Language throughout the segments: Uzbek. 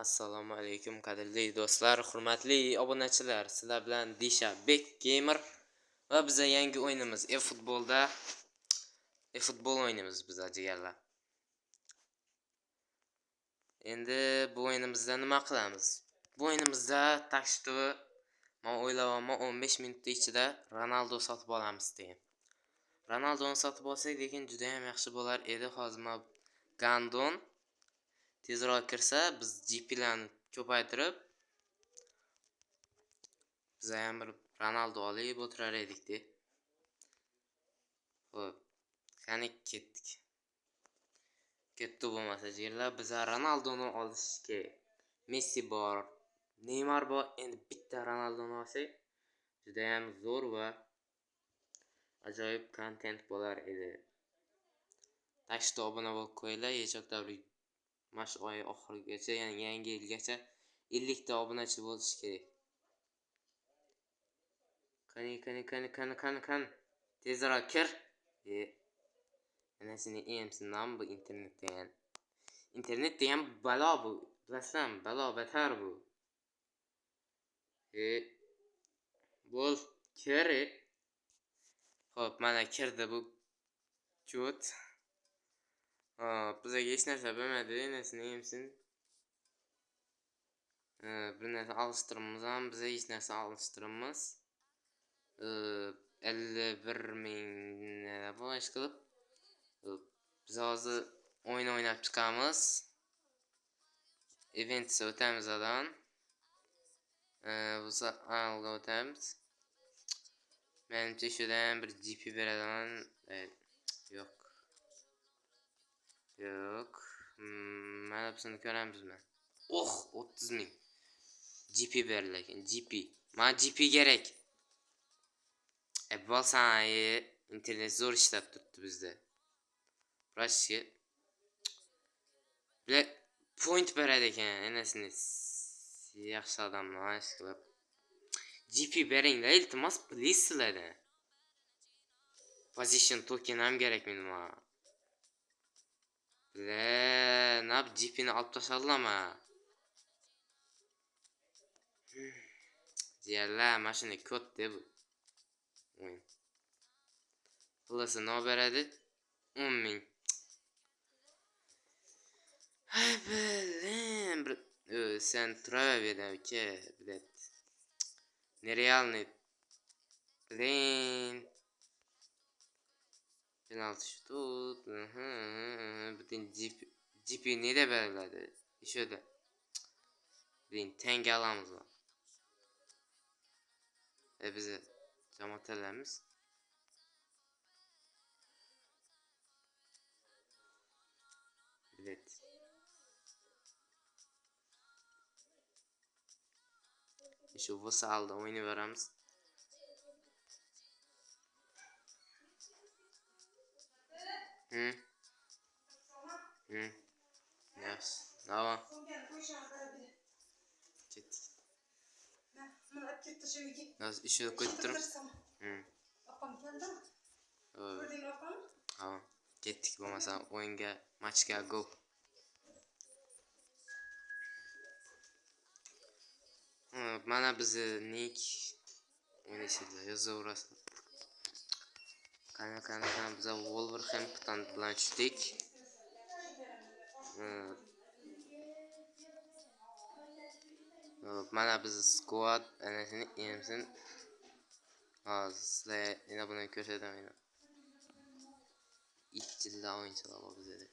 Assalomu alaykum qadrli do'stlar, hurmatli obunachilar. Sizlar bilan Disha Bek Gamer va biz yangi o'yinimiz e-futbol o'ynaymiz biz jigarlar. Endi bu o'yinimizda nima qilamiz? Bu o'yinimizda tashto men o'ylayapman 15 minut ichida Ronaldo sotib olamiz degan. Ronaldoni sotib olsak, lekin juda ham yaxshi bo'lar edi. Hozir men Gandon tezroq kirsa, biz GP'larni ko'paytirib biz ham bir Ronaldo olib o'tirar edik-de. Xo'p, qani ketdik. Ketdi bo'lmasa jigarlar, biz Ronaldoni olish kerak. Messi bor, Neymar bor, endi bitta Ronaldoni olsak juda ham zo'r va ajoyib kontent bo'lar edi. Tashto obuna bo'lib qo'yinglar, hechqachon mash oyi oxirigacha, ya'ni yangi yilgacha 50 ta obunachi bo'lish kerak. Qani tezroq kir. Ana seni emsindan bu internet degan balo bu. Bilasan, balo betar bu. Bo'l kir. Xo'p, mana kirdi bu ko't. Bizga hech narsa bo'lmadi, ana seni emsin. Bir narsa alishtiramiz ham, biz hech narsa alishtiramiz. 51,000 bo'lish qilib biz hozir o'yin o'ynab chiqamiz. Eventga o'tamiz adan. Bu alga o'tamiz. Menimcha shudan bir GP beradigan. Yo'q. Mana bizni ko'ramizmi? 30,000 GP berilgan. GP. Men GP kerak. Bo'lsan, internet zo'r ishlab turibdi bizda. Rossiya bile point berar ekan, enasini yaxshi odamlar ish qilib. GP beringlar, iltimos, please sizlardan. Position token ham kerak menga. Nab GP'ni olib tashlama. Jigarlar, mashina ko'tdi bu. Pulasi ne beradi? 10,000. Sen turaver aka, bilet. Nerealniy. Penalti şut. Bütün GP nerede beriladi? Şöyle. Tenge alamiz var. Bize camaatlarimiz. Bilet. Şu Vasal'da oynayacağız. Yes. Tamam. Gittik. Nasıl işi koydurum? Tamam. Gittik bo'lmasa o'yinga, matchga go. Mana bizni nick o'ynashida yozaverasiz. Qani biz Wolverhampton bilan tushdik. Mana biz squad anasini emsin. Sizlar yana buni ko'rsataman. İççilda oyuncular var bizde.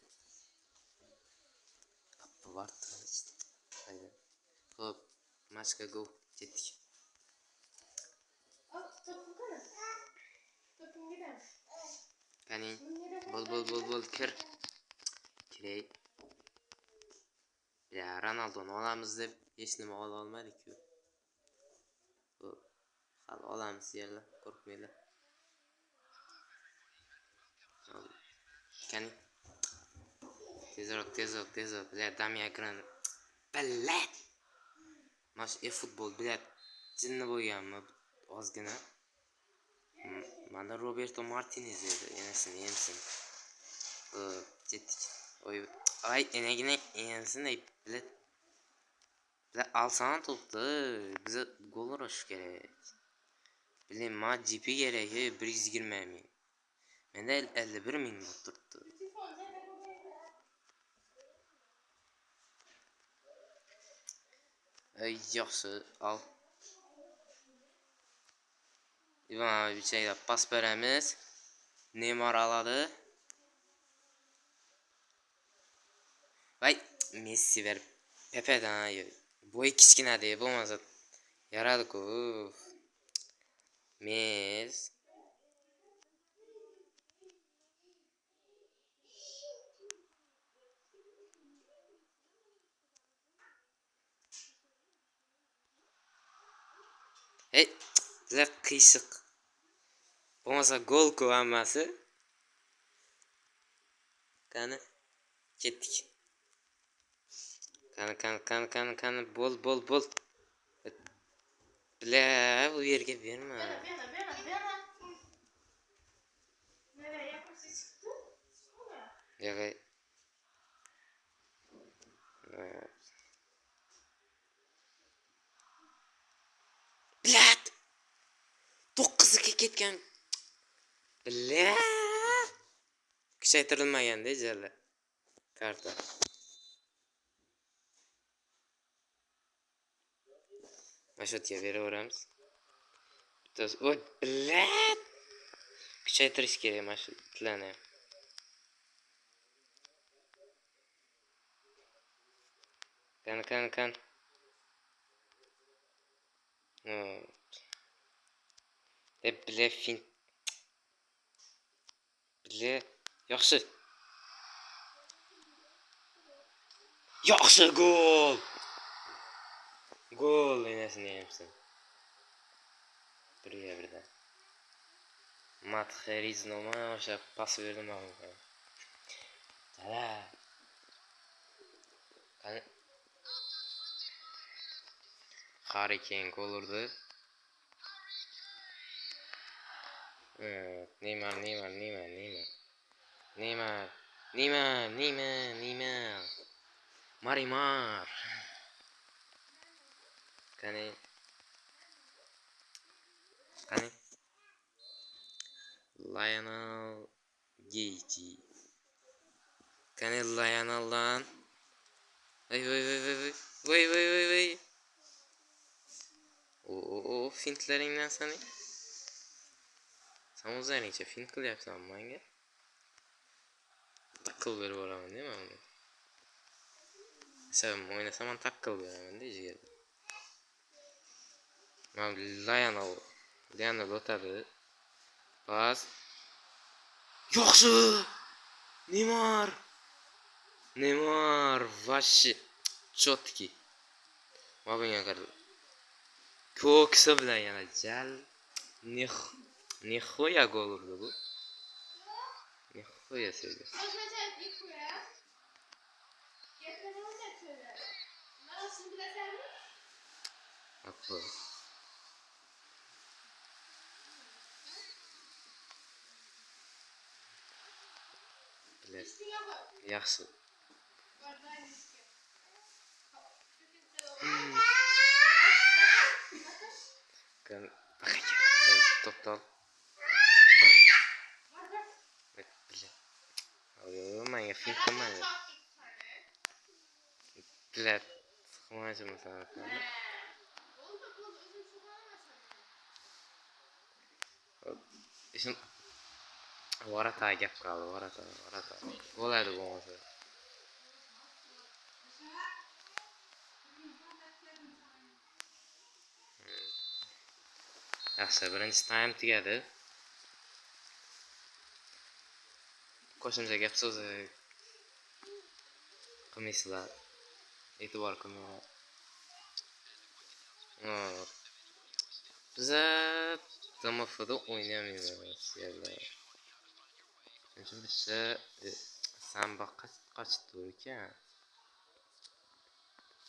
Kapı var. Haydi. Hop. Maçka go. Gittik. Kani. Bol kir. Kirey. Ya Ronaldo'nu olamiz deb hech nima ola olmadik-ku. Hali olamiz yerlar, qo'rqmanglar. Kani. Tezroq. Bilet dam ekran. Bilet. Mash e-futbol bilet. Jinni bo'lganmi? Ozgina. Mana Roberto Martinez edi, enasini emsin. Ketdik. Ay enagina emsin bilet. Bize alsana toptu. Bize gol uğraş gerek. Bileyim ma GP gerek. 120 mi? Mende 51 min tuttu. Yaxşı al. İvan bir şey de pas veremiz. Neymar aladı. Vay Messi ver. Pepe'den hayır. Bu ikisine de yapamazdı. Yaradık o. Mes. Hey. Bize kıyışık. Olmasa gol kıvaması. Kanı. Kettik. Kanı. Bol. Bile bu yerge verme. Ya Bilat. 9'ga ketgan. Bilat. Kuchaytirilmaganda jala. Karta. Mashotga beraveramiz. Bittasi oy bilat. Kuchaytirish kerak mana shu itlarni. Kan. Bile fin. Bile yaxshi. Yaxshi gol. Gol emasini yemsin. Birga. Mat Xeriznoma o'sha pas berdim men. Jala. Harry Kane gol urdi. Neymar. Marimar. Kani. Lionel Gacy. Kani Lionel'dan. Vay. O fintleringden seni. Sen o'zlaringcha fint qilyapsan menga. Tackle berib olaman değil mi uni? Sen o'ynasam men tackle beraman da jigarda. Men Lionel o'tadi. Pas. Yaxshi! Neymar vashi chotki. Mabinga qaradi. Ko'ksa bilan yana jal. Nihoya gol urdi bu. Nihoya sevdi. Apa? Bilas. Yaxshi. Kan to'xtab. Menga fint qilmaydi. Bilat. Himoyachi masalan. Ishim Varata gap qoldi, Varata. Bo'ladi bo'lmasa. Yaxshi, birinchi time tugadi. Qo'shimcha gap so'zi qilmaysizlar. E'tibor qilmayman. Biza TMF'da o'ynamaymiz yerda. Shuning bitta samba qochdi ekan.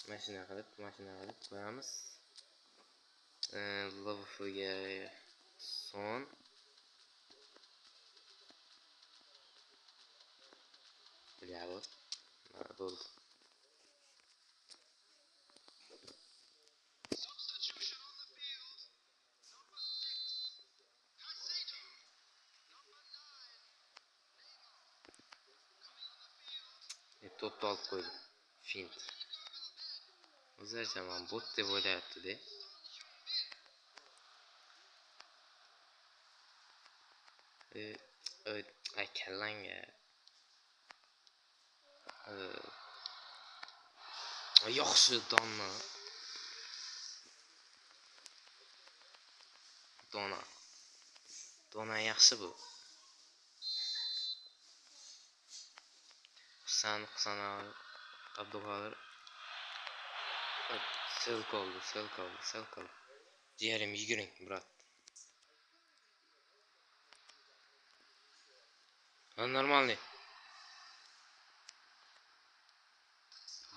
Mashina qilib qo'yamiz. LVFga son biladi. Bo'ldi. to'pni olib qo'ydi. Fint. O'zlaricha men bot deb o'ylayapti-da. Ay kallanga. Yaxshi donna. Dona yaxshi bu. Husan Abduqodir. Sel qoldi. Jiyarim yuguring, brat. Нормальный.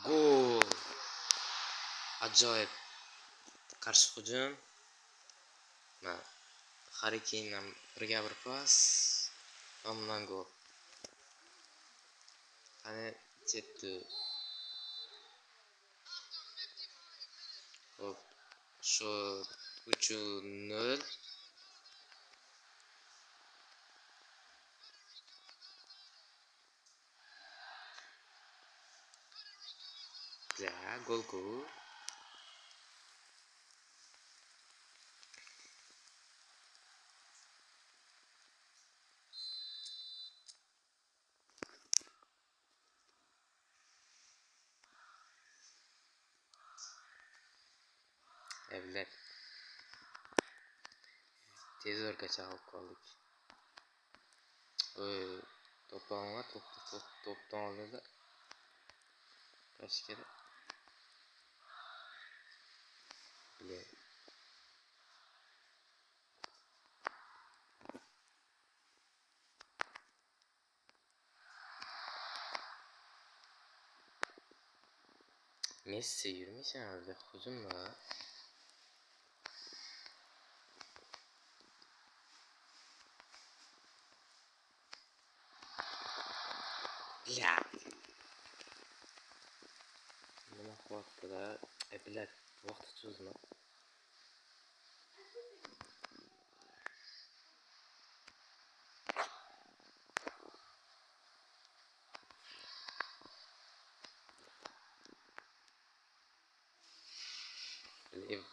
Gol. Ajoyib. Qarshi hujum. Mana Harry Kane'dan birga bir pas. Ondan gol. Qani chetdi. Hop. Shu 3-0. Ya, golku. Evlat. Tez orgacha olib qoldik. To'pdan oldida. Tashkil. Bile. Messi yürümüş herhalde hücumla. Ya. Nima qilyaptilar? Bilat, vaqt cho'zma.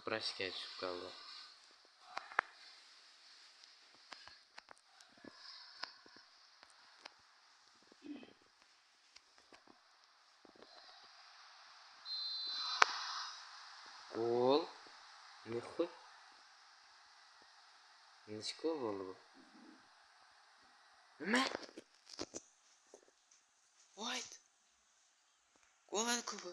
Brashga tushib qoldi. Gol. Nixu. Nechko bo'ldi bu? Nima? White. Gol kubi.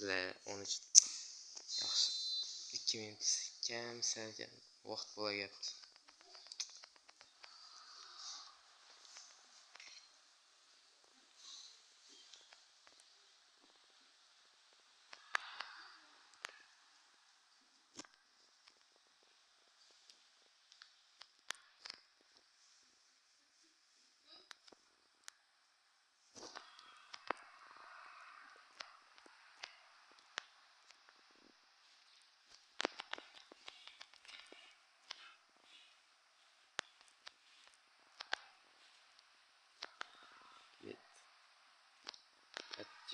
La, 13. Yaxshi. 2 minut kam salgan vaqt bo'layapti.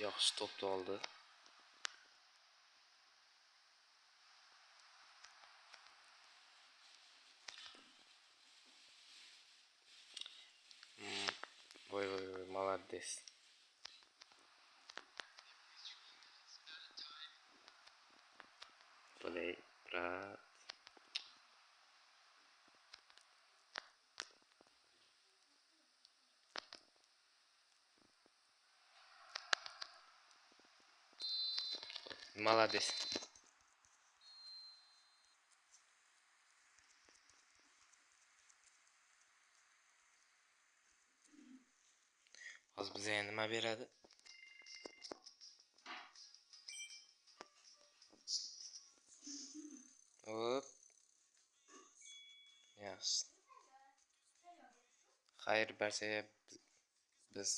Yaxshi to'pni oldi. Voy, молодец. Play, brat. Молодец. Hozir bizga nima beradi? Hop. Yaxshi. Xayr, barchaga biz